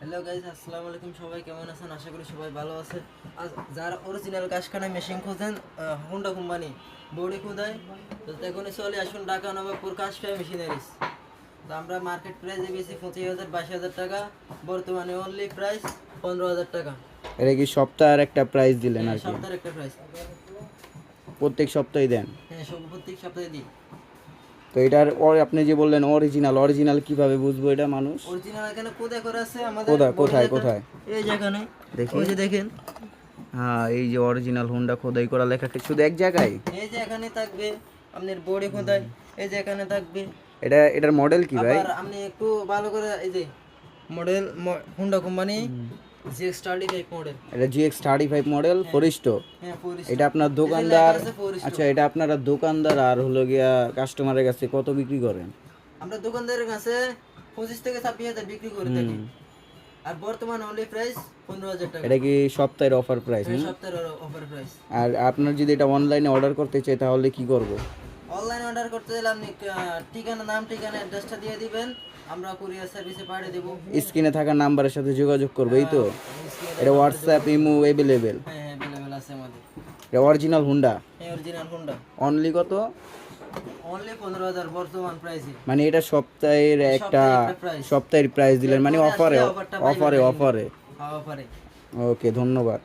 Hello guys, আসসালামু আলাইকুম। সবাই কেমন আছেন? আশা করি সবাই ভালো আছে। আজ যারা অরিজিনাল কাশখানা মেশিন খোঁজেন, হোন্ডা কোম্পানি বডি খোদাই, তো এখনই চলে আসুন ঢাকা নবাবপুর কাশফাই মেশিনারিজ। তো আমরা মার্কেট প্রাইসে বেশি 25,000 22,000 টাকা, বর্তমানে অনলি প্রাইস 15,000 টাকা। এটা কি সপ্তাহের একটা প্রাইস দিলেন হ্যাঁ, আর কি? সপ্তাহের একটা প্রাইস। প্রত্যেক সপ্তাহে দেন? হ্যাঁ, সব প্রত্যেক সপ্তাহে দিই। তো এটার আপনি যে বললেন অরিজিনাল কিভাবে বুঝবো এটা মানুষ? অরিজিনাল এখানে কোথায় করে আছে আমাদের কোথায় বডি কোথায় লেখা। কোথায়? এই যেখানে দেখি। ওই যে দেখেন, হ্যাঁ, এই যে অরিজিনাল হোন্ডা খোদাই করা লেখা কি শুধু এক জায়গায়? এই যে এখানে থাকবে আপনার বডি খোদাই, এই যে এখানে থাকবে। এটার মডেল কি ভাই? আবার আপনি একটু ভালো করে এই যে model, Honda company GX35 model. এটা GX35 মডেল ফরিস্টো। হ্যাঁ, ফোরিস্ট। এটা আপনার এই যে লেখা দোকানদার? আছে ফোরিস্ট। আচ্ছা, এটা আপনারা দোকানদার আর হলো গিয়া কাস্টমারের কাছে কত বিক্রি করেন? আমরা দোকানদারের কাছে 25 থেকে 26,000 বিক্রি করে থাকি। আর বর্তমান অনলি প্রাইস 15,000 টাকা। এটা কি সপ্তাহের অফার প্রাইস? এই সপ্তাহের অফার প্রাইস। আর আপনার যদি এটা অনলাইনে অর্ডার করতে চাই তাহলে কি করব? অনলাইন অর্ডার করতে গেলে আপনি ঠিকানা, নাম, ঠিকানা, অ্যাড্রেসটা দিয়ে দিবেন, আমরা কুরিয়ার সার্ভিসে পাঠিয়ে দেব। স্ক্রিনে থাকা নাম্বারের সাথে যোগাযোগ করবে, এই তো? এটা হোয়াটসঅ্যাপ, ইমো অ্যাভেলেবেল? হ্যাঁ, হ্যাঁ, অ্যাভেলেবেল আছে আমাদের। এটা অরিজিনাল হোন্ডা? এই অরিজিনাল হোন্ডা অনলি কত? অনলি 15,000 বর্তমান প্রাইসে। মানে এটা সপ্তাহের একটা প্রাইস। সপ্তাহের প্রাইস দিলেন, মানে এরপরে অফারে আসলে অফারটা পাইবেন অফারে না। অফারে অফারে। ওকে, ধন্যবাদ।